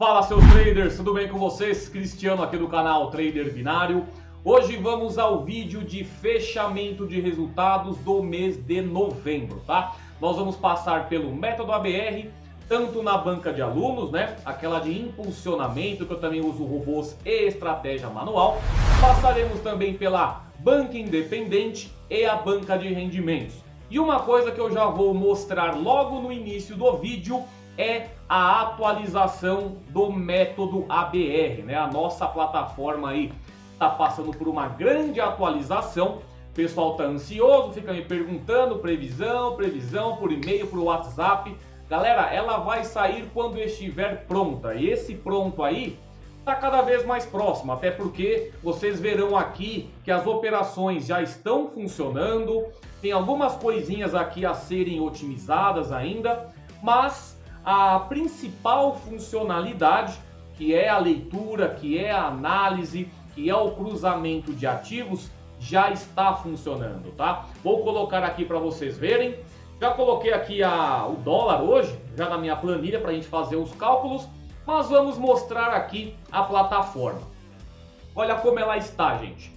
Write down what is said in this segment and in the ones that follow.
Fala, seus traders, tudo bem com vocês? Cristiano aqui do canal Trader Binário. Hoje vamos ao vídeo de fechamento de resultados do mês de novembro, tá? Nós vamos passar pelo método ABR, tanto na banca de alunos, né? Aquela de impulsionamento, que eu também uso robôs e estratégia manual. Passaremos também pela banca independente e a banca de rendimentos. E uma coisa que eu já vou mostrar logo no início do vídeo é a atualização do método ABR, né? A nossa plataforma aí está passando por uma grande atualização. O pessoal está ansioso, fica me perguntando previsão por e-mail, por WhatsApp. Galera, ela vai sair quando estiver pronta. E esse pronto aí está cada vez mais próximo, até porque vocês verão aqui que as operações já estão funcionando. Tem algumas coisinhas aqui a serem otimizadas ainda, mas a principal funcionalidade, que é a leitura, que é a análise, que é o cruzamento de ativos, já está funcionando, tá? Vou colocar aqui para vocês verem. Já coloquei aqui o dólar hoje, já na minha planilha para a gente fazer os cálculos, mas vamos mostrar aqui a plataforma. Olha como ela está, gente.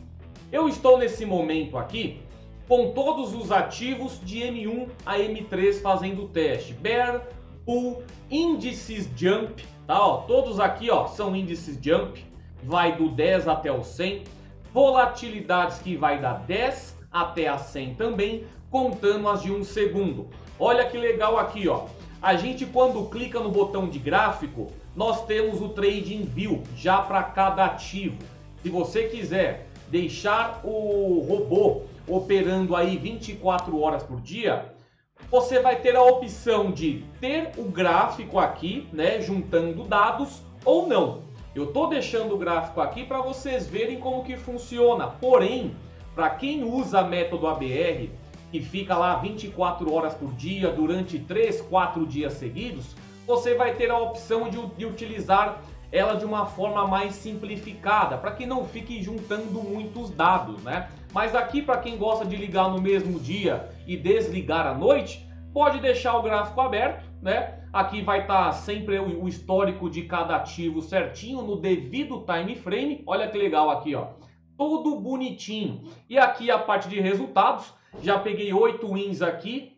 Eu estou nesse momento aqui com todos os ativos de M1 a M3 fazendo o teste. Bear, Bull, índices Jump, tá? Ó, todos aqui ó, são índices Jump, vai do 10 até o 100. Volatilidades que vai da 10 até a 100 também, contando as de 1 segundo. Olha que legal aqui, ó. A gente quando clica no botão de gráfico, nós temos o Trading View já para cada ativo. Se você quiser deixar o robô operando aí 24 horas por dia, você vai ter a opção de ter o gráfico aqui, né, juntando dados ou não. Eu tô deixando o gráfico aqui para vocês verem como que funciona. Porém, para quem usa método ABR e fica lá 24 horas por dia durante 3, 4 dias seguidos, você vai ter a opção de utilizar ela de uma forma mais simplificada, para que não fique juntando muitos dados, né? Mas aqui, para quem gosta de ligar no mesmo dia e desligar à noite, pode deixar o gráfico aberto, né? Aqui vai estar sempre o histórico de cada ativo certinho, no devido time frame. Olha que legal aqui, ó. Tudo bonitinho. E aqui a parte de resultados. Já peguei 8 wins aqui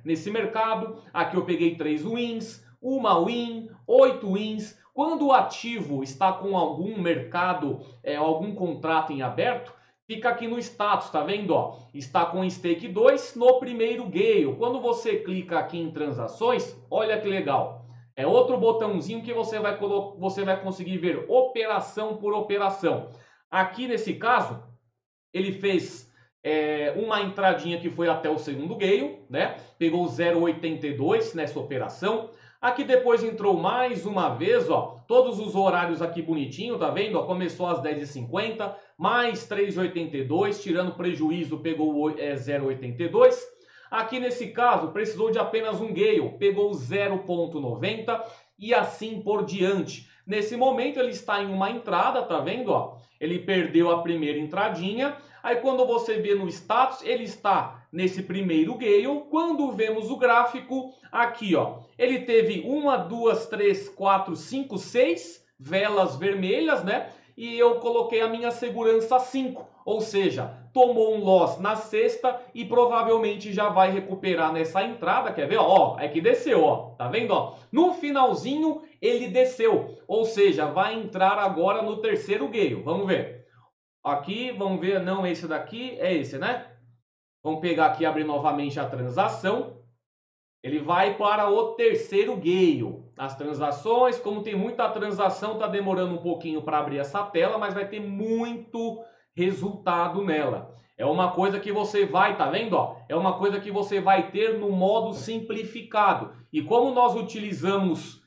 nesse mercado. Aqui eu peguei 3 wins, 1 win, 8 wins. Quando o ativo está com algum mercado, algum contrato em aberto, fica aqui no status, tá vendo? Ó, está com stake 2 no primeiro gale. Quando você clica aqui em transações, olha que legal. É outro botãozinho que você vai conseguir ver operação por operação. Aqui nesse caso, ele fez uma entradinha que foi até o segundo gale, né? Pegou 0,82 nessa operação. Aqui depois entrou mais uma vez, ó, todos os horários aqui bonitinho, tá vendo? Ó, começou às 10h50, mais 3,82, tirando prejuízo, pegou 0,82. Aqui nesse caso, precisou de apenas um gale, pegou 0,90 e assim por diante. Nesse momento ele está em uma entrada, tá vendo? Ó? Ele perdeu a primeira entradinha. Aí quando você vê no status, ele está nesse primeiro gale. Quando vemos o gráfico, aqui ó, ele teve 1, 2, 3, 4, 5, 6 velas vermelhas, né? E eu coloquei a minha segurança 5, ou seja, tomou um loss na sexta e provavelmente já vai recuperar nessa entrada. Quer ver? Ó, é que desceu, ó, tá vendo? Ó? No finalzinho ele desceu, ou seja, vai entrar agora no terceiro gale. Vamos ver. Aqui, vamos ver, não, esse daqui é esse, né? Vamos pegar aqui e abrir novamente a transação. Ele vai para o terceiro gale. As transações, como tem muita transação, tá demorando um pouquinho para abrir essa tela, mas vai ter muito resultado nela. É uma coisa que você vai, tá vendo? Ó? É uma coisa que você vai ter no modo simplificado. E como nós utilizamos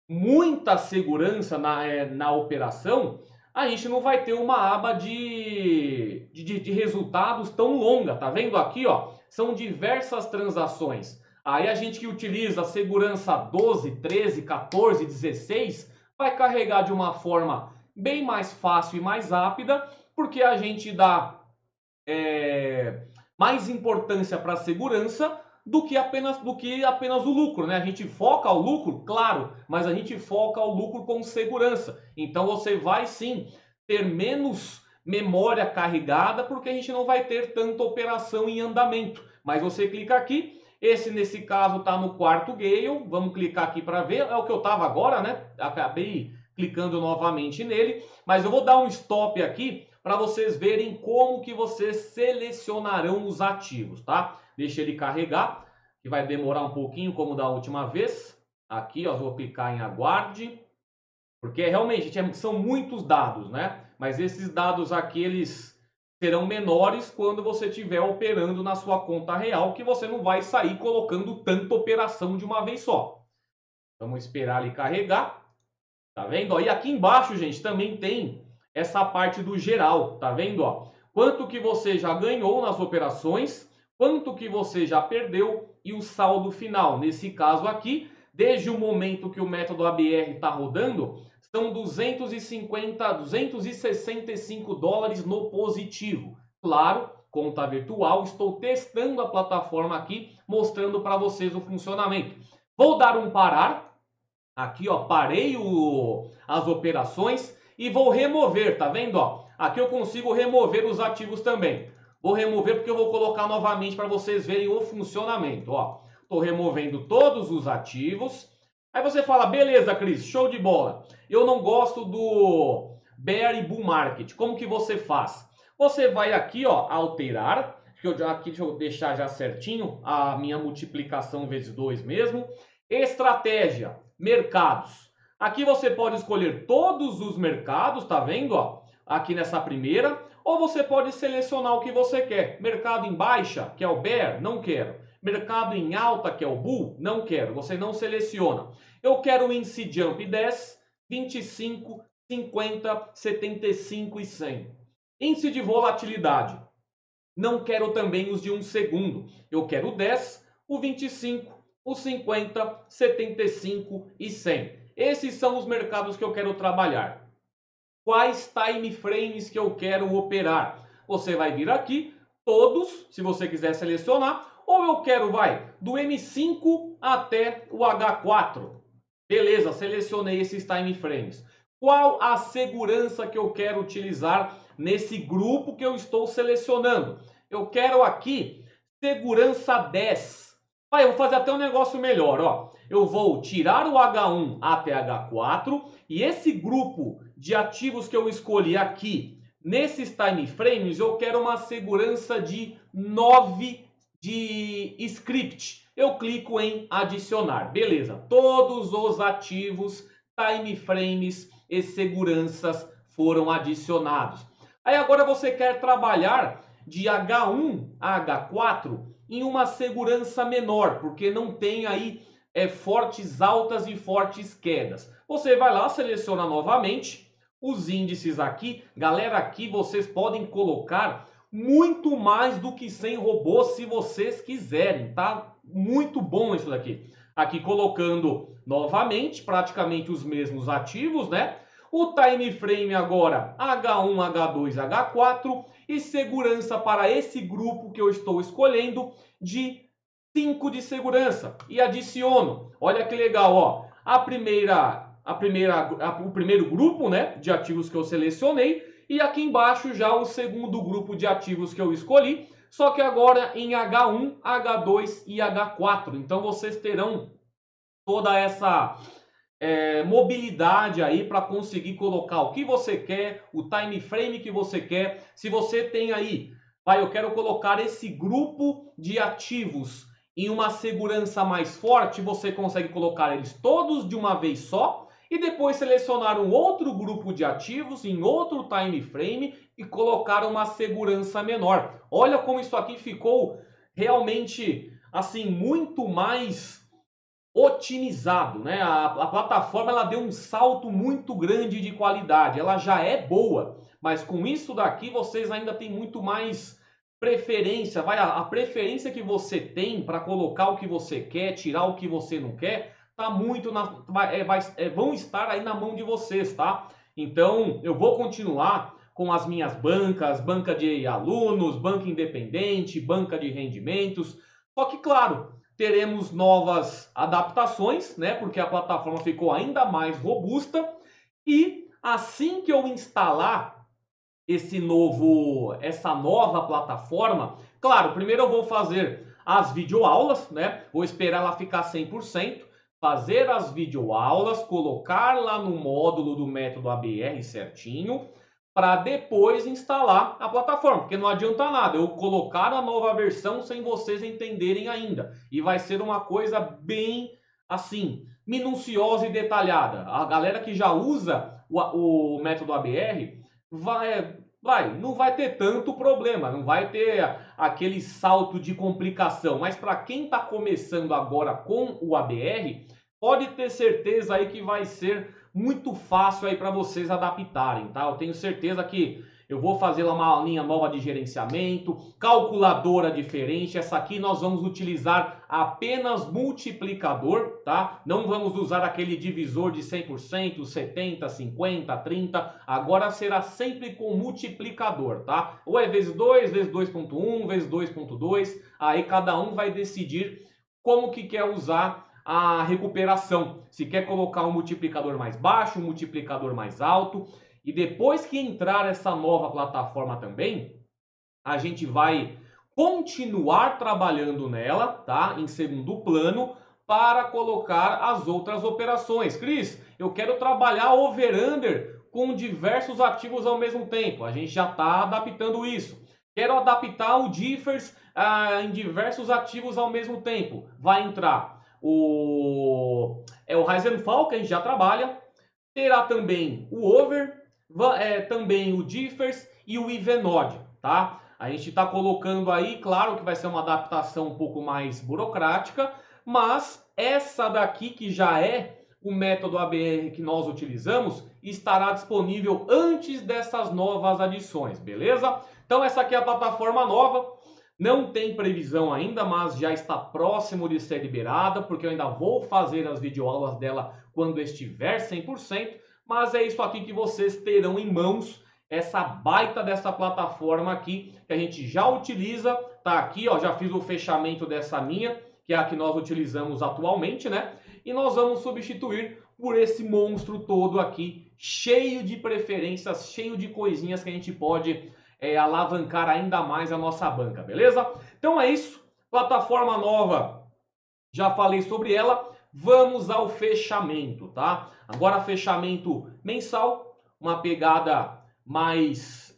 muita segurança na operação, a gente não vai ter uma aba de resultados tão longa. Tá vendo aqui, ó? São diversas transações. Aí a gente que utiliza a segurança 12, 13, 14, 16 vai carregar de uma forma bem mais fácil e mais rápida, porque a gente dá mais importância para a segurança do que apenas o lucro, né? A gente foca o lucro, claro, mas a gente foca o lucro com segurança. Então você vai sim ter menos memória carregada, porque a gente não vai ter tanta operação em andamento. Mas você clica aqui, esse nesse caso está no quarto Gale, vamos clicar aqui para ver, é o que eu estava agora, né? Acabei clicando novamente nele, mas eu vou dar um stop aqui para vocês verem como que vocês selecionarão os ativos, tá? Deixa ele carregar, que vai demorar um pouquinho, como da última vez. Aqui, ó, vou clicar em aguarde, porque realmente são muitos dados, né? Mas esses dados aqui, eles serão menores quando você estiver operando na sua conta real, que você não vai sair colocando tanta operação de uma vez só. Vamos esperar ele carregar. Tá vendo? Ó, e aqui embaixo, gente, também tem essa parte do geral, tá vendo? Ó? Quanto que você já ganhou nas operações, quanto que você já perdeu e o saldo final. Nesse caso aqui, desde o momento que o método ABR está rodando, são 265 dólares no positivo. Claro, conta virtual, estou testando a plataforma aqui, mostrando para vocês o funcionamento. Vou dar um parar. Aqui, ó, parei as operações e vou remover, tá vendo? Ó? Aqui eu consigo remover os ativos também. Vou remover porque eu vou colocar novamente para vocês verem o funcionamento. Ó, estou removendo todos os ativos. Aí você fala, beleza, Cris, show de bola. Eu não gosto do Bear e Bull Market. Como que você faz? Você vai aqui, ó, alterar. Aqui deixa eu deixar já certinho a minha multiplicação vezes 2 mesmo. Estratégia, mercados. Aqui você pode escolher todos os mercados, tá vendo? Ó? Aqui nessa primeira. Ou você pode selecionar o que você quer. Mercado em baixa, que é o Bear, não quero. Mercado em alta, que é o Bull, não quero. Você não seleciona. Eu quero o índice Jump 10, 25, 50, 75 e 100. Índice de volatilidade. Não quero também os de 1 segundo. Eu quero o 10, o 25, o 50, 75 e 100. Esses são os mercados que eu quero trabalhar. Quais time frames que eu quero operar? Você vai vir aqui, todos, se você quiser selecionar, ou eu quero, do M5 até o H4. Beleza, selecionei esses time frames. Qual a segurança que eu quero utilizar nesse grupo que eu estou selecionando? Eu quero aqui segurança 10. Eu vou fazer até um negócio melhor, ó. Eu vou tirar o H1 até H4 e esse grupo de ativos que eu escolhi aqui, nesses time frames, eu quero uma segurança de 9 de script. Eu clico em adicionar. Beleza, todos os ativos, time frames e seguranças foram adicionados. Aí agora você quer trabalhar de H1 a H4 em uma segurança menor, porque não tem aí fortes altas e fortes quedas. Você vai lá, seleciona novamente os índices aqui. Galera, aqui vocês podem colocar muito mais do que 100 robôs se vocês quiserem, tá? Muito bom isso daqui. Aqui colocando novamente praticamente os mesmos ativos, né? O time frame agora H1, H2, H4 e segurança para esse grupo que eu estou escolhendo de 5 de segurança. E adiciono, olha que legal, ó, o primeiro grupo, né, de ativos que eu selecionei e aqui embaixo já o segundo grupo de ativos que eu escolhi, só que agora em H1, H2 e H4. Então vocês terão toda essa mobilidade aí para conseguir colocar o que você quer, o time frame que você quer. Se você tem aí, eu quero colocar esse grupo de ativos em uma segurança mais forte, você consegue colocar eles todos de uma vez só e depois selecionar um outro grupo de ativos em outro time frame e colocar uma segurança menor. Olha como isso aqui ficou realmente assim muito mais otimizado, né? A plataforma ela deu um salto muito grande de qualidade. Ela já é boa, mas com isso daqui vocês ainda têm muito mais preferência. A preferência que você tem para colocar o que você quer, tirar o que você não quer, tá muito vão estar aí na mão de vocês, tá? Então eu vou continuar com as minhas bancas, banca de alunos, banca independente, banca de rendimentos. Só que claro, teremos novas adaptações, né? Porque a plataforma ficou ainda mais robusta. E assim que eu instalar essa nova plataforma, claro, primeiro eu vou fazer as videoaulas, né? Vou esperar ela ficar 100%, fazer as videoaulas, colocar lá no módulo do método ABR certinho, para depois instalar a plataforma, porque não adianta nada eu colocar a nova versão sem vocês entenderem ainda. E vai ser uma coisa bem assim, minuciosa e detalhada. A galera que já usa o método ABR não vai ter tanto problema, não vai ter aquele salto de complicação. Mas para quem está começando agora com o ABR, pode ter certeza aí que vai ser muito fácil aí para vocês adaptarem, tá? Eu tenho certeza que eu vou fazer lá uma linha nova de gerenciamento, calculadora diferente. Essa aqui nós vamos utilizar apenas multiplicador, tá? Não vamos usar aquele divisor de 100%, 70, 50, 30. Agora será sempre com multiplicador, tá? Ou é vezes 2, vezes 2.1, vezes 2.2. Aí cada um vai decidir como que quer usar a recuperação. Se quer colocar um multiplicador mais baixo, um multiplicador mais alto. E depois que entrar essa nova plataforma também, a gente vai continuar trabalhando nela, tá? Em segundo plano, para colocar as outras operações. Cris, eu quero trabalhar over-under com diversos ativos ao mesmo tempo. A gente já está adaptando isso. Quero adaptar o Differs em diversos ativos ao mesmo tempo. Vai entrar o Reisenfall, que a gente já trabalha. Terá também o Over, também o Differs e o Ivenod, tá? A gente está colocando aí, claro que vai ser uma adaptação um pouco mais burocrática, mas essa daqui que já é o método ABR que nós utilizamos, estará disponível antes dessas novas adições, beleza? Então essa aqui é a plataforma nova. Não tem previsão ainda, mas já está próximo de ser liberada, porque eu ainda vou fazer as videoaulas dela quando estiver 100%, mas é isso aqui que vocês terão em mãos, essa baita dessa plataforma aqui, que a gente já utiliza, tá aqui, ó, já fiz o fechamento dessa minha, que é a que nós utilizamos atualmente, né? E nós vamos substituir por esse monstro todo aqui, cheio de preferências, cheio de coisinhas que a gente pode alavancar ainda mais a nossa banca, beleza? Então é isso, plataforma nova, já falei sobre ela, vamos ao fechamento, tá? Agora fechamento mensal, uma pegada mais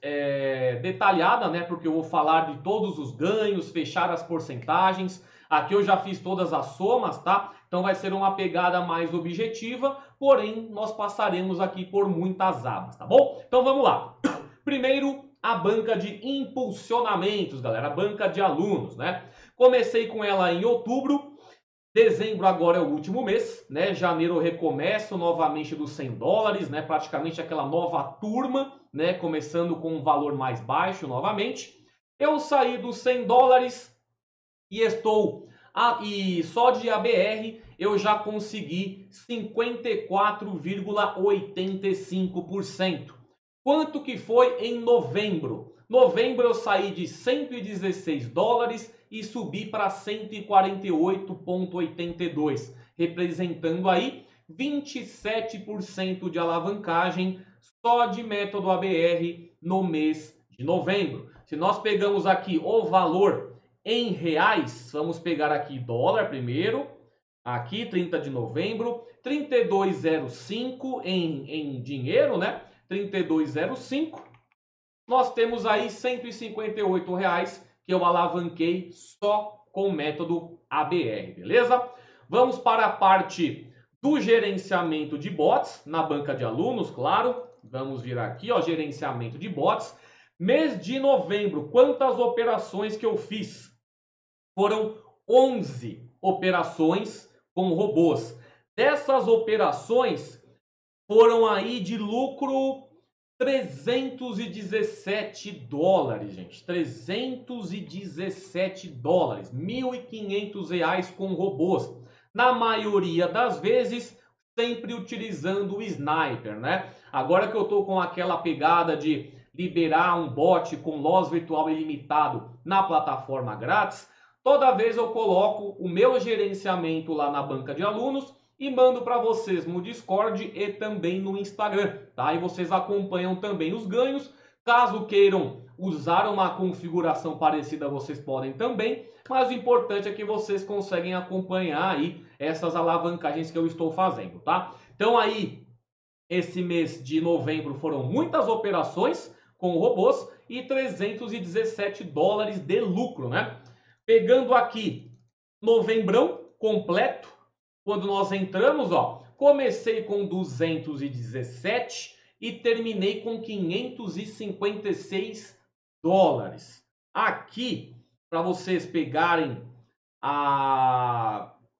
detalhada, né? Porque eu vou falar de todos os ganhos, fechar as porcentagens. Aqui eu já fiz todas as somas, tá? Então vai ser uma pegada mais objetiva, porém nós passaremos aqui por muitas abas, tá bom? Então vamos lá. Primeiro, a banca de impulsionamentos, galera, a banca de alunos, né? Comecei com ela em outubro, dezembro agora é o último mês, né? Janeiro eu recomeço novamente dos $100, né? Praticamente aquela nova turma, né? Começando com um valor mais baixo novamente. Eu saí dos $100 e estou... e só de ABR eu já consegui 54,85%. Quanto que foi em novembro? Novembro eu saí de $116 e subi para 148,82, representando aí 27% de alavancagem só de método ABR no mês de novembro. Se nós pegamos aqui o valor em reais, vamos pegar aqui dólar primeiro, aqui 30 de novembro, 32,05 em dinheiro, né? 32,05. Nós temos aí R$158 que eu alavanquei só com o método ABR, beleza? Vamos para a parte do gerenciamento de bots na banca de alunos, claro. Vamos vir aqui, ó, gerenciamento de bots. Mês de novembro, quantas operações que eu fiz? Foram 11 operações com robôs. Dessas operações, foram aí de lucro $317, gente. $317. R$1.500 com robôs. Na maioria das vezes, sempre utilizando o Sniper, né? Agora que eu tô com aquela pegada de liberar um bot com loss virtual ilimitado na plataforma grátis, Toda vez eu coloco o meu gerenciamento lá na banca de alunos e mando para vocês no Discord e também no Instagram, tá? E vocês acompanham também os ganhos. Caso queiram usar uma configuração parecida, vocês podem também. Mas o importante é que vocês conseguem acompanhar aí essas alavancagens que eu estou fazendo, tá? Então aí, esse mês de novembro foram muitas operações com robôs e 317 dólares de lucro, né? Pegando aqui novembrão completo, quando nós entramos, ó, comecei com 217 e terminei com 556 dólares. Aqui, para vocês pegarem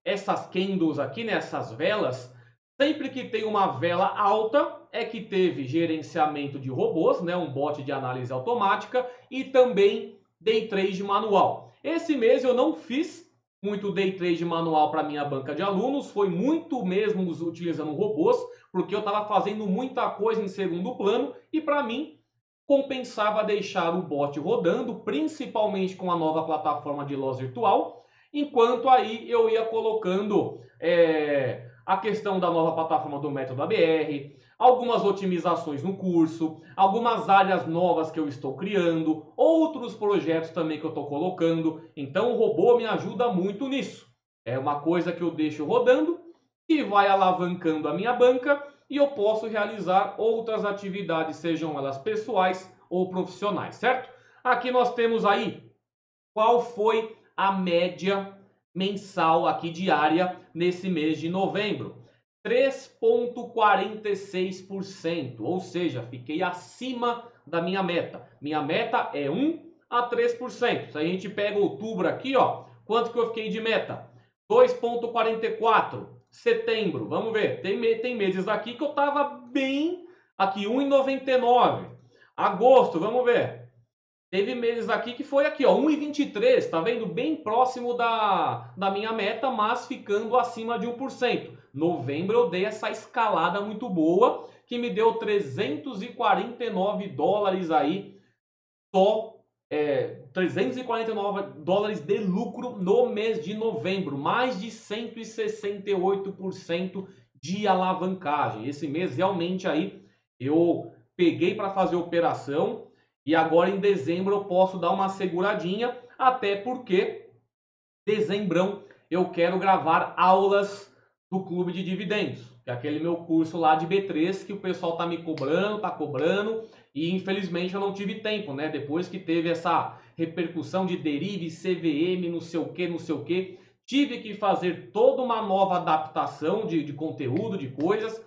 essas candles aqui, né, essas velas, sempre que tem uma vela alta, é que teve gerenciamento de robôs, né, um bot de análise automática e também day trade manual. Esse mês eu não fiz muito day trade manual para minha banca de alunos, foi muito mesmo utilizando robôs, porque eu estava fazendo muita coisa em segundo plano e para mim compensava deixar o bot rodando, principalmente com a nova plataforma de loss virtual, enquanto aí eu ia colocando a questão da nova plataforma do método ABR, algumas otimizações no curso, algumas áreas novas que eu estou criando, outros projetos também que eu estou colocando. Então o robô me ajuda muito nisso. É uma coisa que eu deixo rodando e vai alavancando a minha banca e eu posso realizar outras atividades, sejam elas pessoais ou profissionais, certo? Aqui nós temos aí qual foi a média mensal aqui diária nesse mês de novembro. 3,46%, ou seja, fiquei acima da minha meta. Minha meta é 1 a 3%. Se a gente pega outubro aqui, ó, quanto que eu fiquei de meta? 2,44%. Setembro, vamos ver. Tem meses aqui que eu tava bem, aqui 1,99%. Agosto, vamos ver. Teve meses aqui que foi aqui, ó, 1,23, tá vendo? Bem próximo da minha meta, mas ficando acima de 1%. Novembro eu dei essa escalada muito boa, que me deu 349 dólares aí, só 349 dólares de lucro no mês de novembro. Mais de 168% de alavancagem. Esse mês realmente aí eu peguei para fazer operação. E agora em dezembro eu posso dar uma seguradinha, até porque dezembrão eu quero gravar aulas do Clube de Dividendos, que é aquele meu curso lá de B3 que o pessoal tá me cobrando, e infelizmente eu não tive tempo, né? Depois que teve essa repercussão de derive, CVM, não sei o que, tive que fazer toda uma nova adaptação de conteúdo, de coisas,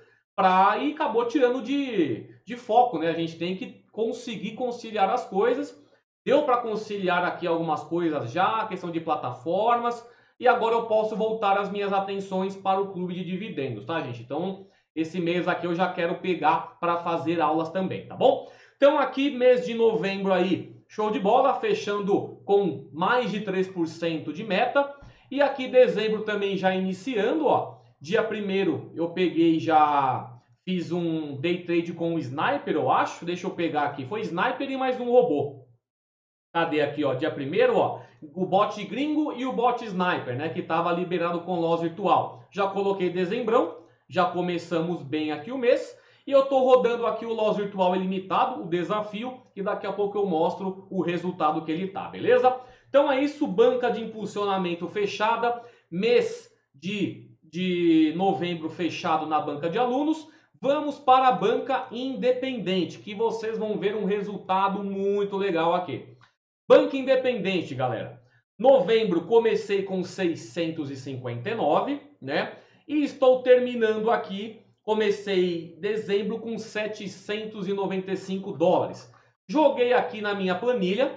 e acabou tirando de foco, né? A gente tem que conseguir conciliar as coisas. Deu para conciliar aqui algumas coisas já, a questão de plataformas, e agora eu posso voltar as minhas atenções para o clube de dividendos, tá, gente? Então, esse mês aqui eu já quero pegar para fazer aulas também, tá bom? Então, aqui, mês de novembro aí, show de bola, fechando com mais de 3% de meta. E aqui, dezembro também já iniciando, ó. Dia 1º eu peguei já... Fiz um day trade com o Sniper, eu acho. Deixa eu pegar aqui. Foi Sniper e mais um robô. Cadê aqui, ó? Dia 1º, ó. O bot gringo e o bot Sniper, né? Que estava liberado com loss virtual. Já coloquei dezembrão. Já começamos bem aqui o mês. E eu tô rodando aqui o loss virtual ilimitado, o desafio. E daqui a pouco eu mostro o resultado que ele tá, beleza? Então é isso. Banca de impulsionamento fechada. Mês de novembro fechado na banca de alunos. Vamos para a banca independente, que vocês vão ver um resultado muito legal aqui. Banca independente, galera. Novembro comecei com 659, né? E estou terminando aqui, comecei dezembro com 795 dólares. Joguei aqui na minha planilha,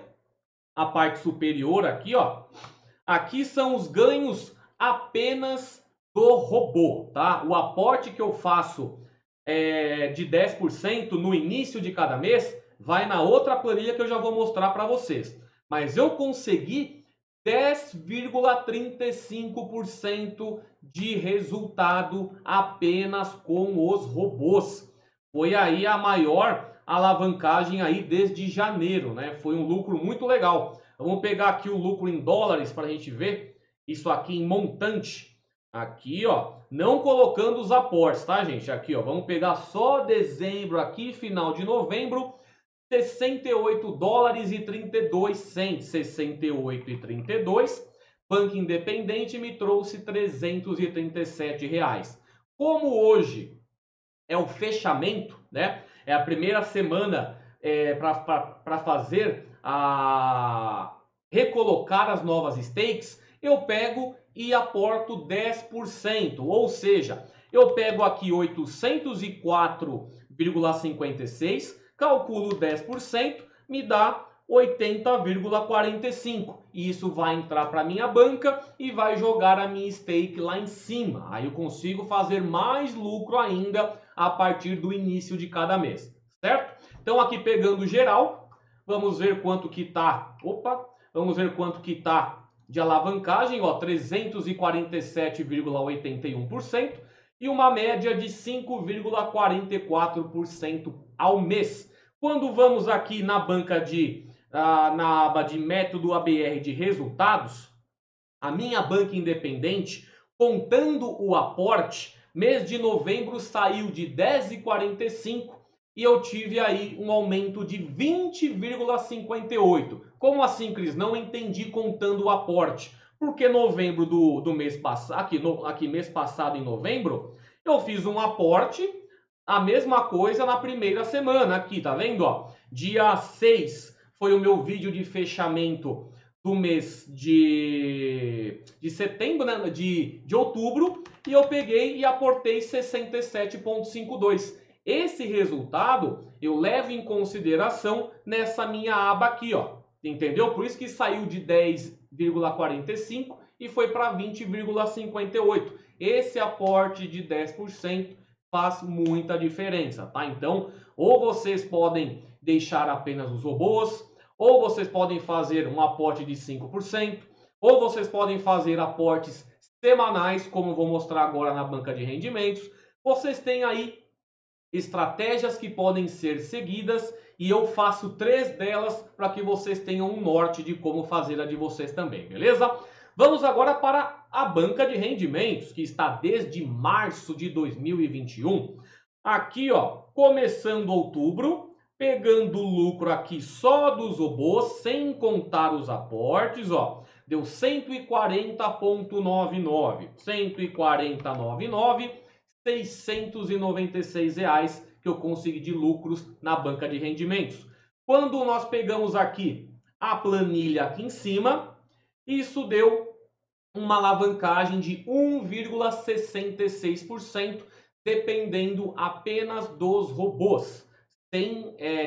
a parte superior aqui, ó. Aqui são os ganhos apenas do robô, tá? O aporte que eu faço de 10% no início de cada mês, vai na outra planilha que eu já vou mostrar para vocês. Mas eu consegui 10,35% de resultado apenas com os robôs. Foi aí a maior alavancagem aí desde janeiro, né? Foi um lucro muito legal. Vamos pegar aqui o lucro em dólares para a gente ver isso aqui em montante. Aqui, ó, não colocando os aportes, tá, gente? Aqui, ó, vamos pegar só dezembro aqui, final de novembro, 68 dólares e 32 cents, 68,32. Banco Independente me trouxe 337 reais. Como hoje é o fechamento, né? É a primeira semana para fazer recolocar as novas stakes, eu pego e aporto 10%, ou seja, eu pego aqui 804,56, calculo 10%, me dá 80,45. E isso vai entrar para minha banca e vai jogar a minha stake lá em cima. Aí eu consigo fazer mais lucro ainda a partir do início de cada mês, certo? Então aqui pegando geral, vamos ver quanto que tá. Vamos ver quanto que tá de alavancagem, ó, 347,81% e uma média de 5,44% ao mês. Quando vamos aqui na banca na aba de método ABR de resultados, a minha banca independente, contando o aporte, mês de novembro saiu de 10,45 e eu tive aí um aumento de 20,58. Como assim, Cris? Não entendi contando o aporte. Porque novembro do mês passado, aqui mês passado em novembro, eu fiz um aporte, a mesma coisa na primeira semana aqui, tá vendo? Ó, dia 6 foi o meu vídeo de fechamento do mês de setembro, né? de outubro, e eu peguei e aportei 67,52. Esse resultado eu levo em consideração nessa minha aba aqui, ó. Entendeu? Por isso que saiu de 10,45 e foi para 20,58. Esse aporte de 10% faz muita diferença, tá? Então, ou vocês podem deixar apenas os robôs, ou vocês podem fazer um aporte de 5%, ou vocês podem fazer aportes semanais, como eu vou mostrar agora na banca de rendimentos. Vocês têm aí estratégias que podem ser seguidas e eu faço 3 delas para que vocês tenham um norte de como fazer a de vocês também, beleza? Vamos agora para a banca de rendimentos, que está desde março de 2021. Aqui, ó, começando outubro, pegando o lucro aqui só dos robôs, sem contar os aportes, ó, deu 140,99, 140,99, 696 reais que eu consegui de lucros na banca de rendimentos. Quando nós pegamos aqui a planilha aqui em cima, isso deu uma alavancagem de 1,66%, dependendo apenas dos robôs,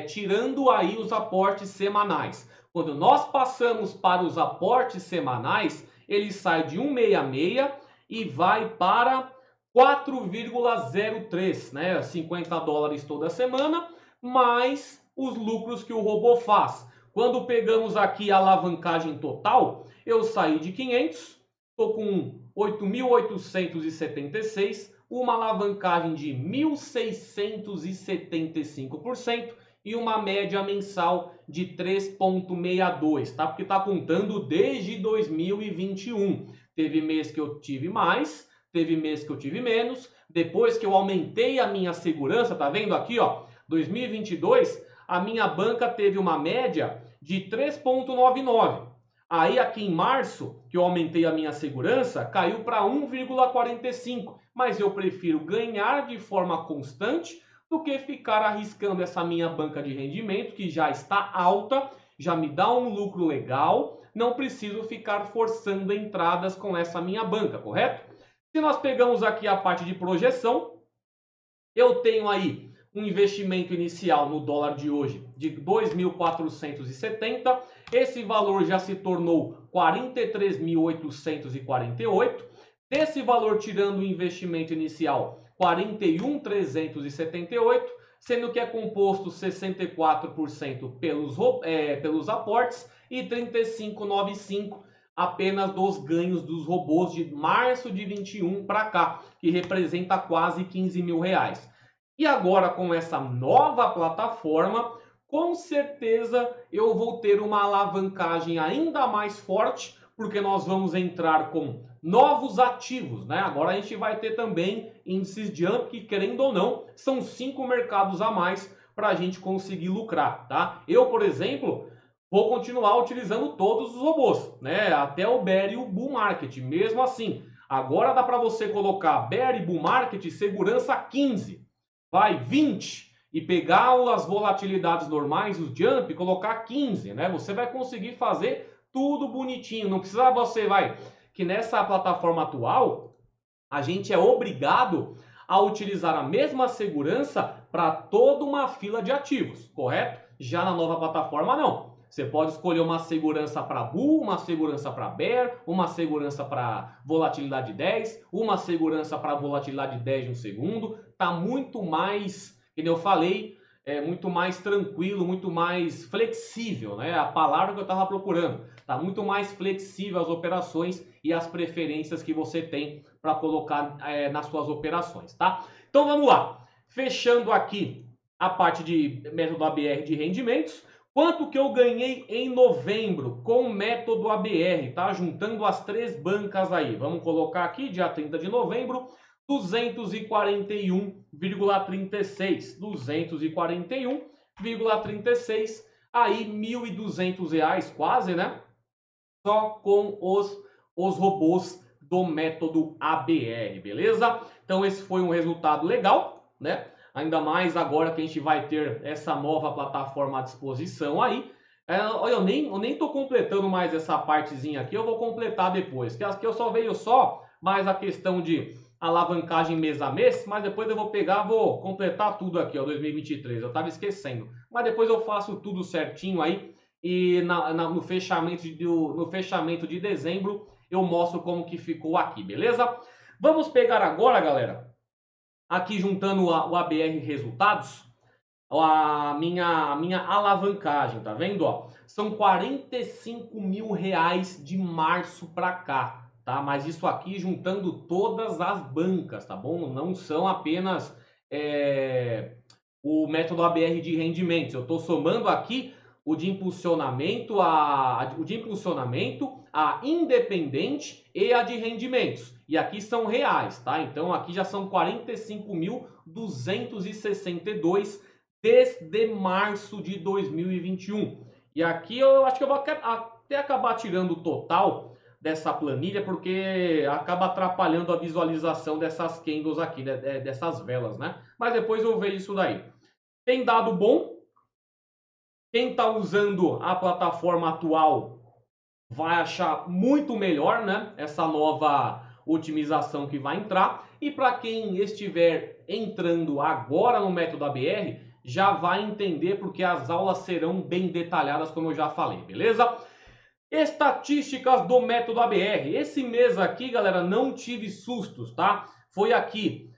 tirando aí os aportes semanais. Quando nós passamos para os aportes semanais, ele sai de 166 e vai para 4,03, né? 50 dólares toda semana, mais os lucros que o robô faz. Quando pegamos aqui a alavancagem total, eu saí de 500, estou com 8.876, uma alavancagem de 1.675% e uma média mensal de 3,62, tá? Porque está contando desde 2021. Teve mês que eu tive mais, teve mês que eu tive menos. Depois que eu aumentei a minha segurança, tá vendo aqui, ó, 2022, a minha banca teve uma média de 3,99. Aí aqui em março, que eu aumentei a minha segurança, caiu para 1,45. Mas eu prefiro ganhar de forma constante do que ficar arriscando essa minha banca de rendimento, que já está alta, já me dá um lucro legal. Não preciso ficar forçando entradas com essa minha banca, correto? Se nós pegamos aqui a parte de projeção, eu tenho aí um investimento inicial no dólar de hoje de 2.470. Esse valor já se tornou 43.848. Desse valor, tirando o investimento inicial, 41.378, sendo que é composto 64% pelos aportes e 35,95% apenas dos ganhos dos robôs de março de 21 para cá, que representa quase 15 mil reais. E agora, com essa nova plataforma, com certeza eu vou ter uma alavancagem ainda mais forte, porque nós vamos entrar com novos ativos, né? Agora a gente vai ter também índices jump, que querendo ou não, são 5 mercados a mais para a gente conseguir lucrar, tá? Eu, por exemplo, vou continuar utilizando todos os robôs, né? Até o Bear e o Bull Market, mesmo assim. Agora dá para você colocar Bear e Bull Market segurança 15, vai 20 e pegar as volatilidades normais, os jump, e colocar 15, né? Você vai conseguir fazer tudo bonitinho. Não precisa você, que nessa plataforma atual, a gente é obrigado a utilizar a mesma segurança para toda uma fila de ativos, correto? Já na nova plataforma, não. Você pode escolher uma segurança para Bull, uma segurança para Bear, uma segurança para volatilidade 10, uma segurança para volatilidade 10 de um segundo. Tá muito mais, como eu falei, muito mais tranquilo, muito mais flexível, né? A palavra que eu estava procurando. Tá muito mais flexível as operações e as preferências que você tem para colocar nas suas operações, tá? Então vamos lá. Fechando aqui a parte de método ABR de rendimentos. Quanto que eu ganhei em novembro com o método ABR, tá? Juntando as 3 bancas aí. Vamos colocar aqui, dia 30 de novembro, 241,36. 241,36. Aí, R$ 1.200 quase, né? Só com os robôs do método ABR, beleza? Então esse foi um resultado legal, né? Ainda mais agora que a gente vai ter essa nova plataforma à disposição aí. Eu nem tô completando mais essa partezinha aqui, eu vou completar depois. Que eu só veio mais a questão de alavancagem mês a mês, mas depois eu vou completar tudo aqui, ó, 2023. Eu tava esquecendo. Mas depois eu faço tudo certinho aí e no fechamento de dezembro eu mostro como que ficou aqui, beleza? Vamos pegar agora, galera, aqui juntando o ABR resultados, a minha alavancagem, tá vendo? Ó? São R$ 45 mil de março para cá, tá? Mas isso aqui juntando todas as bancas, tá bom? Não são apenas o método ABR de rendimentos. Eu estou somando aqui o de impulsionamento, a independente e a de rendimentos. E aqui são reais, tá? Então aqui já são 45.262 desde março de 2021. E aqui eu acho que eu vou até acabar tirando o total dessa planilha, porque acaba atrapalhando a visualização dessas candles aqui, dessas velas, né? Mas depois eu vejo isso daí. Tem dado bom. Quem está usando a plataforma atual vai achar muito melhor, né? Essa nova otimização que vai entrar. E para quem estiver entrando agora no método ABR, já vai entender porque as aulas serão bem detalhadas, como eu já falei, beleza? Estatísticas do método ABR. Esse mês aqui, galera, não tive sustos, tá? Foi aqui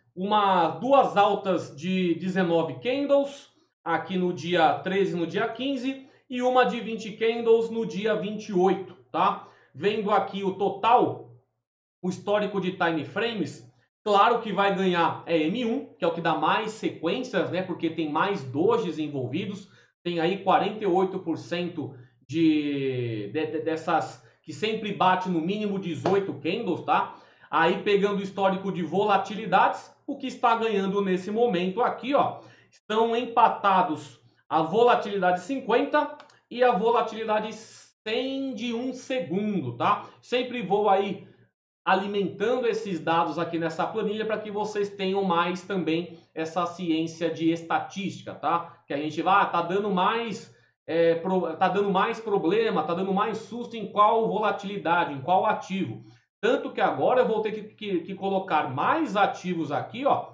duas altas de 19 candles, aqui no dia 13 e no dia 15, e uma de 20 candles no dia 28, tá? Vendo aqui o total, o histórico de time frames, claro que vai ganhar M1, que é o que dá mais sequências, né? Porque tem mais dojis envolvidos, tem aí 48% dessas que sempre bate no mínimo 18 candles, tá? Aí pegando o histórico de volatilidades, o que está ganhando nesse momento aqui, ó, estão empatados a volatilidade 50 e a volatilidade 100 de 1 segundo, tá? Sempre vou aí alimentando esses dados aqui nessa planilha para que vocês tenham mais também essa ciência de estatística, tá? Que a gente vai, tá dando mais problema, tá dando mais susto em qual volatilidade, em qual ativo. Tanto que agora eu vou ter que colocar mais ativos aqui, ó,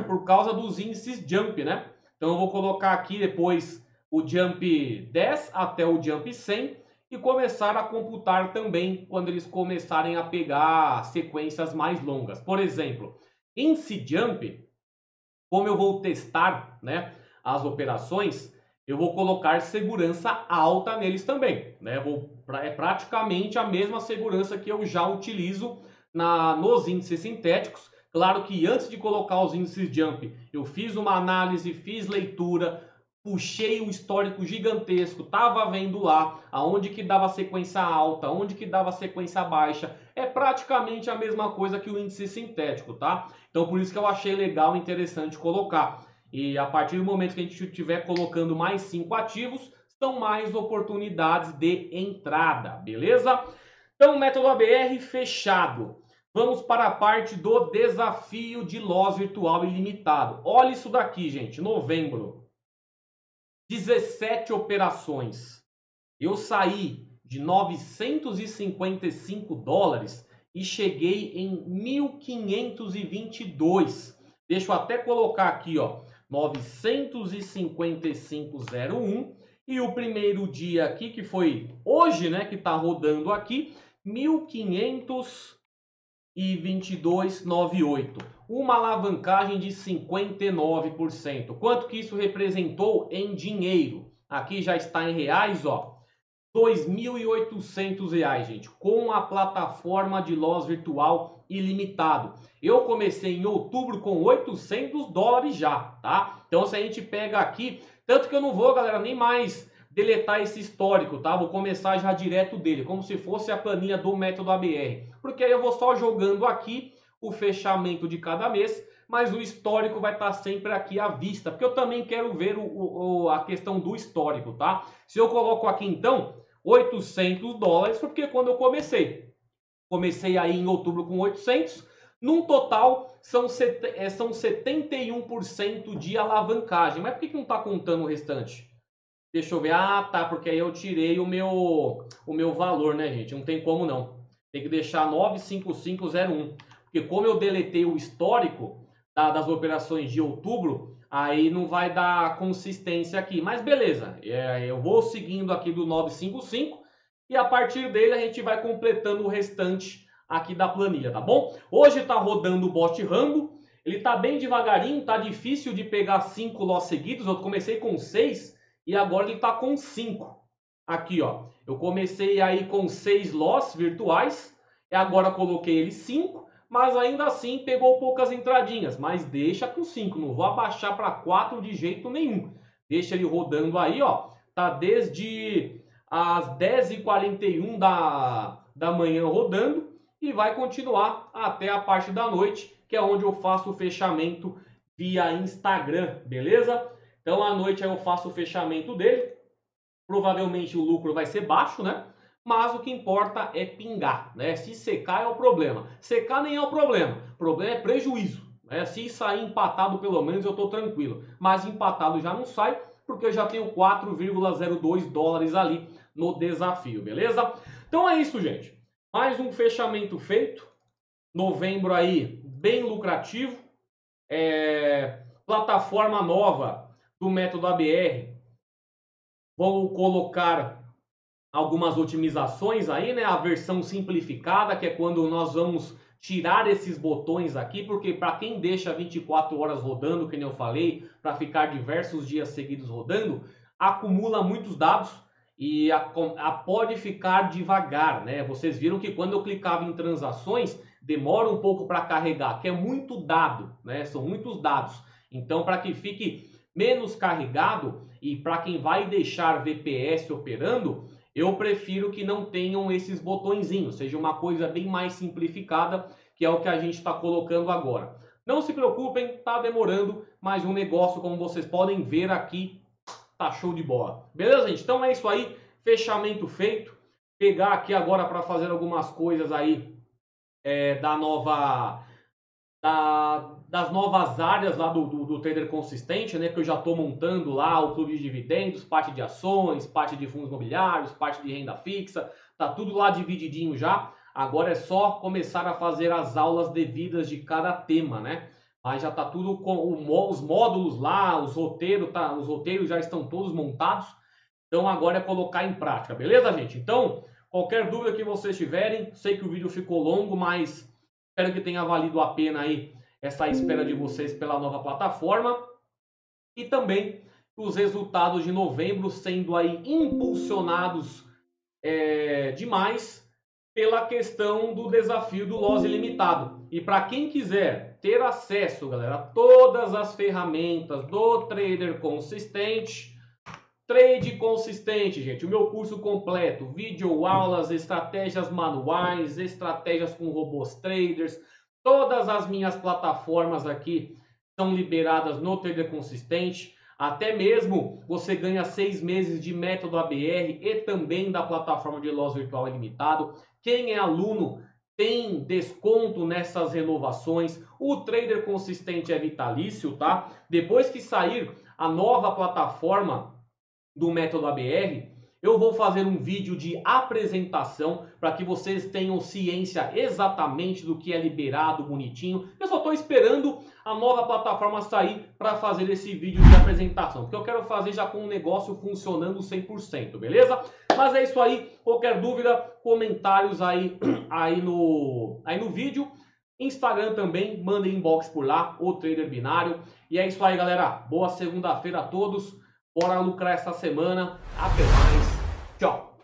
por causa dos índices jump, né? Então eu vou colocar aqui depois o jump 10 até o jump 100 e começar a computar também quando eles começarem a pegar sequências mais longas. Por exemplo, índice jump, como eu vou testar, né, as operações, eu vou colocar segurança alta neles também, né? É praticamente a mesma segurança que eu já utilizo nos índices sintéticos. Claro que antes de colocar os índices jump, eu fiz uma análise, fiz leitura, puxei um histórico gigantesco, tava vendo lá aonde que dava sequência alta, aonde que dava sequência baixa. É praticamente a mesma coisa que o índice sintético, tá? Então por isso que eu achei legal e interessante colocar. E a partir do momento que a gente estiver colocando mais 5 ativos, são mais oportunidades de entrada, beleza? Então, método ABR fechado. Vamos para a parte do desafio de loss virtual ilimitado. Olha isso daqui, gente. Novembro. 17 operações. Eu saí de 955 dólares e cheguei em 1.522. Deixa eu até colocar aqui, ó. 955,01. E o primeiro dia aqui, que foi hoje, né, que tá rodando aqui, 1.522,98. Uma alavancagem de 59%. Quanto que isso representou em dinheiro? Aqui já está em reais, ó. R$ 2.800, gente, com a plataforma de loss virtual ilimitado. Eu comecei em outubro com 800 dólares já, tá? Então se a gente pega aqui, tanto que eu não vou, galera, nem mais deletar esse histórico, tá? Vou começar já direto dele, como se fosse a planilha do método ABR. Porque aí eu vou só jogando aqui o fechamento de cada mês, mas o histórico vai estar sempre aqui à vista, porque eu também quero ver a questão do histórico, tá? Se eu coloco aqui então 800 dólares, foi porque quando eu comecei aí em outubro com 800, num total são 71% de alavancagem. Mas por que não está contando o restante? Deixa eu ver. Ah, tá, porque aí eu tirei o meu valor, né, gente? Não tem como não. Tem que deixar 95501. Porque como eu deletei o histórico das operações de outubro, aí não vai dar consistência aqui. Mas beleza, eu vou seguindo aqui do 955 e a partir dele a gente vai completando o restante aqui da planilha, tá bom? Hoje tá rodando o bot Rambo. Ele tá bem devagarinho, tá difícil de pegar 5 loss seguidos. Eu comecei com 6 e agora ele tá com 5. Aqui, ó. Eu comecei aí com 6 loss virtuais e agora coloquei ele 5. Mas ainda assim pegou poucas entradinhas, mas deixa com 5, não vou abaixar para 4 de jeito nenhum. Deixa ele rodando aí, ó, tá desde as 10h41 da manhã rodando e vai continuar até a parte da noite, que é onde eu faço o fechamento via Instagram, beleza? Então à noite aí eu faço o fechamento dele, provavelmente o lucro vai ser baixo, né? Mas o que importa é pingar, né? Se secar é o problema. Secar nem é o problema é prejuízo, né? Se sair empatado pelo menos eu estou tranquilo. Mas empatado já não sai, porque eu já tenho 4,02 dólares ali no desafio, beleza? Então é isso, gente. Mais um fechamento feito. Novembro aí bem lucrativo. Plataforma nova do método ABR. Vou colocar algumas otimizações aí, né? A versão simplificada, que é quando nós vamos tirar esses botões aqui, porque para quem deixa 24 horas rodando, que nem eu falei, para ficar diversos dias seguidos rodando, acumula muitos dados e pode ficar devagar, né? Vocês viram que quando eu clicava em transações, demora um pouco para carregar, que é muito dado, né? São muitos dados. Então, para que fique menos carregado e para quem vai deixar VPS operando, eu prefiro que não tenham esses botõezinhos, seja uma coisa bem mais simplificada, que é o que a gente está colocando agora. Não se preocupem, tá demorando, mas o negócio, como vocês podem ver aqui, tá show de bola. Beleza, gente? Então é isso aí, fechamento feito. Pegar aqui agora para fazer algumas coisas aí das novas áreas lá do trader consistente, né? Que eu já estou montando lá o clube de dividendos, parte de ações, parte de fundos imobiliários, parte de renda fixa, tá tudo lá divididinho já. Agora é só começar a fazer as aulas devidas de cada tema, né? Mas já tá tudo com os módulos lá, os roteiros já estão todos montados. Então agora é colocar em prática, beleza, gente? Então, qualquer dúvida que vocês tiverem, sei que o vídeo ficou longo, mas espero que tenha valido a pena aí essa espera de vocês pela nova plataforma. E também os resultados de novembro sendo aí impulsionados demais pela questão do desafio do loss ilimitado. E para quem quiser ter acesso, galera, a todas as ferramentas do trader consistente, Trade Consistente, gente, o meu curso completo, videoaulas, estratégias manuais, estratégias com robôs traders, todas as minhas plataformas aqui são liberadas no Trader Consistente. Até mesmo você ganha 6 meses de método ABR e também da plataforma de loss virtual ilimitado. Quem é aluno tem desconto nessas renovações. O Trader Consistente é vitalício, tá? Depois que sair a nova plataforma do método ABR, eu vou fazer um vídeo de apresentação para que vocês tenham ciência exatamente do que é liberado bonitinho. Eu só estou esperando a nova plataforma sair para fazer esse vídeo de apresentação, porque eu quero fazer já com o negócio funcionando 100%, beleza? Mas é isso aí. Qualquer dúvida, comentários aí no vídeo. Instagram também, mandem inbox por lá, o Trader Binário. E é isso aí, galera. Boa segunda-feira a todos. Bora lucrar essa semana. Até mais. Tchau.